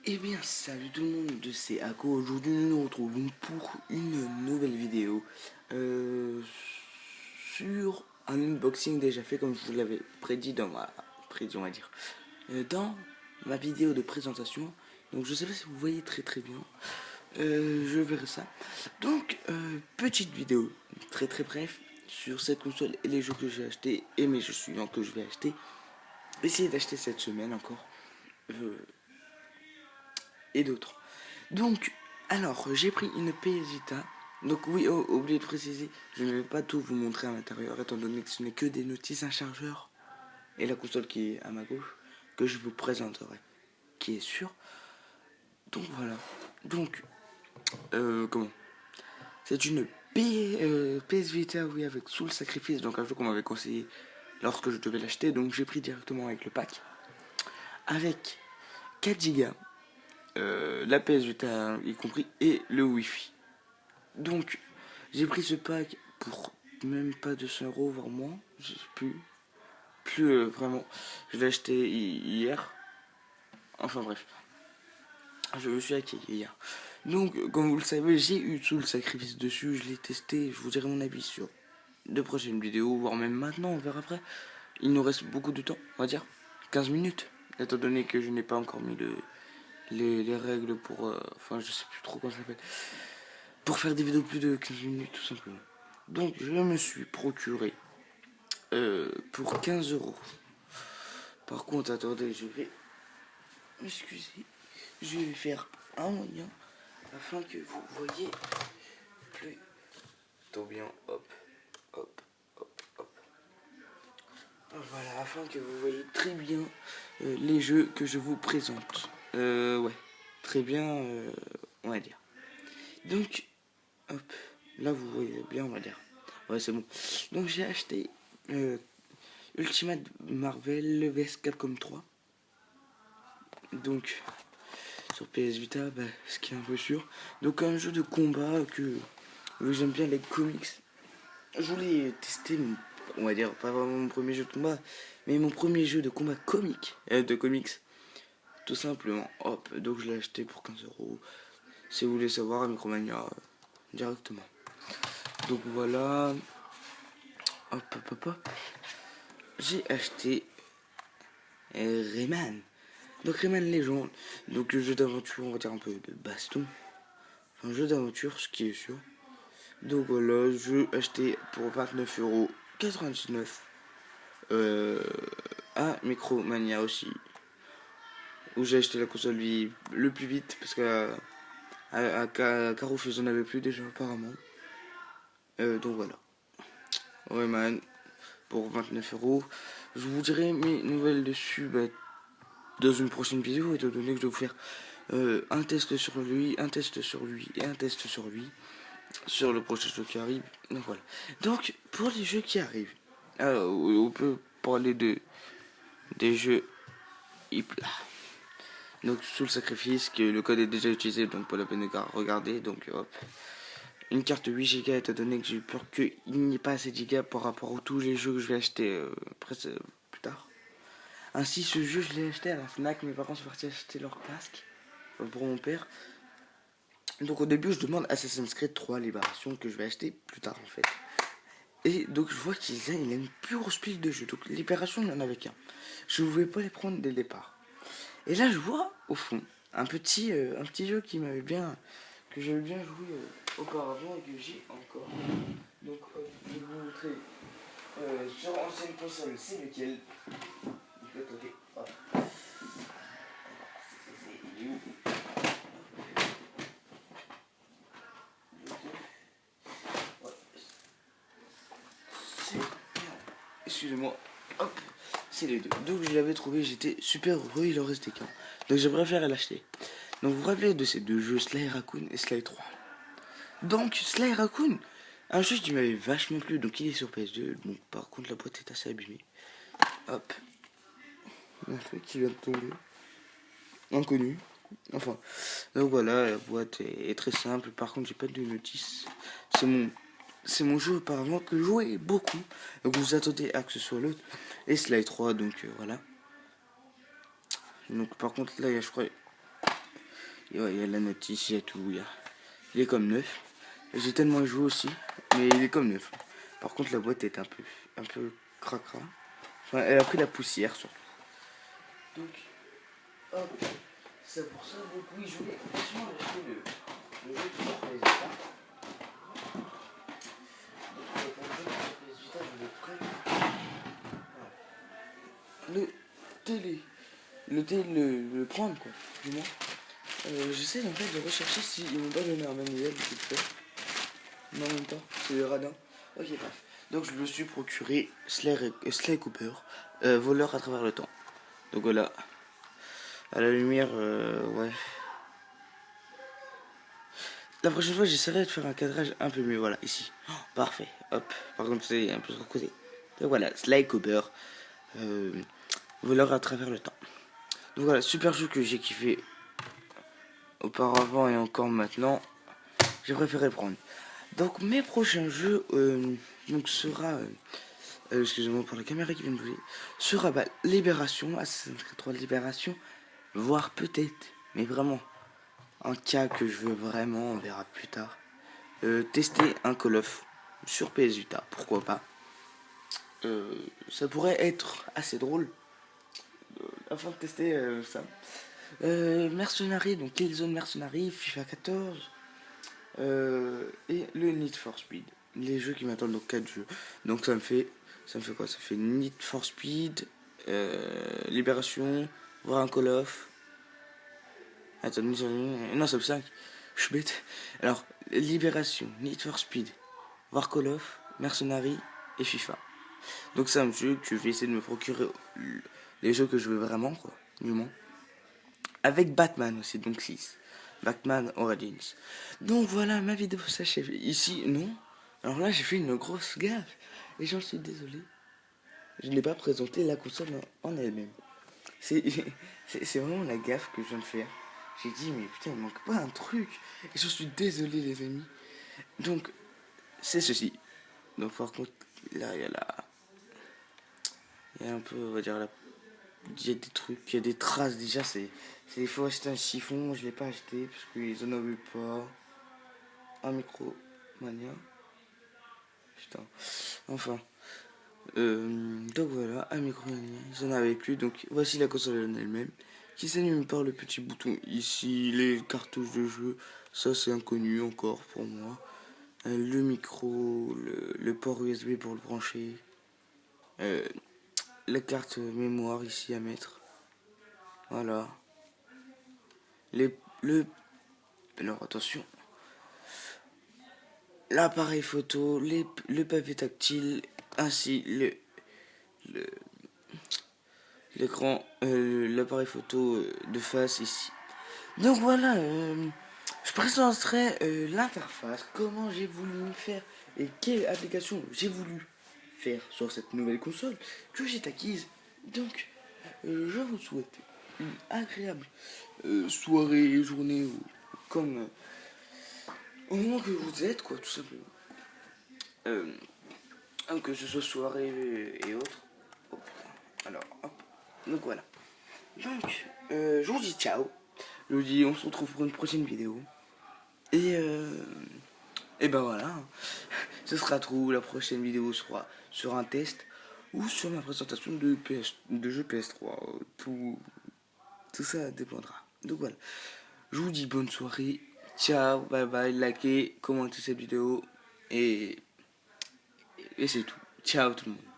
Eh bien, salut tout le monde, c'est Ako. Aujourd'hui, nous nous retrouvons pour une nouvelle vidéo sur un unboxing déjà fait, comme je vous l'avais prédit dans on va dire, dans ma vidéo de présentation. Donc, je sais pas si vous voyez très bien. Je verrai ça. Donc, petite vidéo très bref sur cette console et les jeux que j'ai achetés et mes jeux suivants que je vais acheter. Essayer d'acheter cette semaine encore. Et d'autres. Donc, alors, j'ai pris une PS Vita. Donc oui, oublié de préciser, je ne vais pas tout vous montrer à l'intérieur, étant donné que ce n'est que des notices, un chargeur et la console qui est à ma gauche, que je vous présenterai, qui est sûr. Donc voilà. Donc, comment c'est une PS Vita, oui, avec Soul Sacrifice, donc un jeu qu'on m'avait conseillé lorsque je devais l'acheter. Donc j'ai pris directement avec le pack, avec 4 Go, la PS Vita y compris, et le Wi-Fi. Donc, j'ai pris ce pack pour même pas 200 €, voire moins. Je sais plus vraiment. Je l'ai acheté hier. Enfin bref, je me suis acquis hier. Donc, comme vous le savez, j'ai eu tout le sacrifice dessus. Je l'ai testé. Je vous dirai mon avis sur de prochaines vidéos, voire même maintenant. On verra après. Il nous reste beaucoup de temps, on va dire 15 minutes. Étant donné que je n'ai pas encore mis les règles pour. Enfin, je sais plus trop comment ça s'appelle. Pour faire des vidéos plus de 15 minutes, tout simplement. Donc, je me suis procuré pour 15 €. Par contre, attendez, je vais m'excuser. Je vais faire un moyen afin que vous voyez plutôt bien. Hop, hop, hop, hop. Voilà, afin que vous voyez très bien les jeux que je vous présente. Ouais, très bien, on va dire. Donc, hop, là vous voyez bien, on va dire. Ouais, c'est bon. Donc, j'ai acheté Ultimate Marvel vs Capcom 3. Donc, sur PS Vita, ce qui est un peu sûr. Donc, un jeu de combat que j'aime bien les comics. Je voulais tester, on va dire, pas vraiment mon premier jeu de combat, mais mon premier jeu de combat de comics. Tout simplement. Hop, donc je l'ai acheté pour 15 €. Si vous voulez savoir, à Micromania, directement. Donc voilà. Hop. J'ai acheté Rayman. Donc Rayman Legend. Donc le jeu d'aventure, on va dire un peu de baston. Un jeu d'aventure, ce qui est sûr. Donc voilà, je acheté pour 29,99 € à Micromania aussi. Où j'ai acheté la console le plus vite parce qu'à Carouf ils en avaient plus déjà apparemment. Donc voilà. Rayman pour 29 €. Je vous dirai mes nouvelles dessus dans une prochaine vidéo, étant donné que je vais vous faire un test sur lui, un test sur lui et un test sur lui sur le prochain jeu qui arrive. Donc voilà. Donc pour les jeux qui arrivent, on peut parler des jeux donc sous le sacrifice, que le code est déjà utilisé, donc pas la peine de regarder. Donc hop. Une carte 8 Go, étant donné que j'ai eu peur qu'il n'y ait pas assez de Go par rapport à tous les jeux que je vais acheter plus tard. Ainsi, ce jeu, je l'ai acheté à la Fnac. Mes parents sont partis acheter leur casque pour mon père. Donc au début, je demande Assassin's Creed 3 Libération, que je vais acheter plus tard en fait. Et donc je vois qu'il a une plus grosse pile de jeux. Donc Libération, il n'y en avait qu'un. Je ne pouvais pas les prendre dès le départ. Et là, je vois au fond un petit jeu que j'avais bien joué auparavant et que j'ai encore. Donc je vais vous montrer sur ancienne console, c'est lequel. Attendez, hop. Il est où? Excusez-moi. Hop. C'est les deux. Donc je l'avais trouvé, j'étais super heureux, il en restait qu'un. Donc j'ai préféré l'acheter. Donc vous vous rappelez de ces deux jeux, Sly Raccoon et Sly 3. Donc Sly Raccoon, un jeu qui m'avait vachement plu, donc il est sur PS2. Bon, par contre la boîte est assez abîmée. Hop. Un truc qui vient de tomber. Inconnu. Enfin. Donc voilà, la boîte est très simple. Par contre j'ai pas de notice. C'est mon jeu auparavant que je jouais beaucoup. Donc vous attendez à que ce soit l'autre. Et Sly 3, donc voilà. Donc par contre là, je crois ouais, il y a la notice, il y a tout. Il est comme neuf. J'ai tellement joué aussi, mais il est comme neuf. Par contre, la boîte est un peu cracra. Enfin, elle a pris la poussière surtout. Donc, hop, c'est pour ça. Donc oui, je voulais franchement acheter le jeu qui s'appelle Zeta. Le télé, le prendre quoi, du moins. J'essaie en fait de rechercher s'ils m'ont pas donné un manuel vite fait. Mais en même temps, c'est le radin. Ok, bref. Donc je me suis procuré Sly Cooper, voleur à travers le temps. Donc voilà, à la lumière, ouais. La prochaine fois, j'essaierai de faire un cadrage un peu mieux. Voilà, ici. Oh, parfait. Hop. Par contre, c'est un peu trop côté. Donc voilà, Sly Cooper, euh, voleur à travers le temps. Donc voilà, super jeu que j'ai kiffé auparavant et encore maintenant. J'ai préféré le prendre. Donc mes prochains jeux donc sera excusez-moi pour la caméra qui vient de bouger, sera Libération, Assassin's Creed 3 Libération, voire peut-être, mais vraiment un cas que je veux vraiment, on verra plus tard. Tester un Call of sur PS Vita, pourquoi pas. Ça pourrait être assez drôle afin de tester ça. Mercenary, donc Killzone Mercenary, FIFA 14 et le Need for Speed. Les jeux qui m'attendent, donc 4 jeux. Donc ça me fait quoi? Ça fait Need for Speed, Libération, voir un Call of. Attends, non, c'est 5. Je suis bête. Alors, Libération, Need for Speed, voir Call of, Mercenary et FIFA. Donc c'est un jeu que je vais essayer de me procurer les jeux que je veux vraiment, quoi, du moins. Avec Batman aussi, donc 6. Batman Origins. Donc voilà, ma vidéo s'achève ici. Non. Alors là, j'ai fait une grosse gaffe. Et j'en suis désolé. Je n'ai pas présenté la console en elle-même. C'est vraiment la gaffe que je viens de faire. J'ai dit, mais putain, il manque pas un truc. Et j'en suis désolé, les amis. Donc, c'est ceci. Donc, par contre, là, il y a un peu, on va dire, il y a des trucs, il y a des traces. Déjà, il faut acheter un chiffon. Je l'ai pas acheté parce qu'ils en avaient pas. Un micro mania. Putain. Enfin. Donc voilà, un micro mania. Ils en avaient plus. Donc voici la console en elle-même. Qui s'allume par le petit bouton ici. Les cartouches de jeu. Ça c'est inconnu encore pour moi. Le micro. Le port USB pour le brancher. La carte mémoire ici à mettre. Voilà. Alors attention. L'appareil photo, le papier tactile, ainsi l'écran, l'appareil photo de face ici. Donc voilà, je présenterai l'interface, comment j'ai voulu me faire et quelle application j'ai voulu faire sur cette nouvelle console que j'ai acquise. Donc, je vous souhaite une agréable soirée, journée, ou comme au moment que vous êtes, quoi, tout simplement. Que ce soit soirée et autres. Oh, alors, hop. Donc voilà. Donc, je vous dis ciao. Je vous dis on se retrouve pour une prochaine vidéo. Et ben voilà. Ce sera tout. La prochaine vidéo sera sur un test ou sur ma présentation de jeu PS3. Tout ça dépendra. Donc voilà. Je vous dis bonne soirée. Ciao, bye bye, likez, commentez cette vidéo. Et c'est tout. Ciao tout le monde.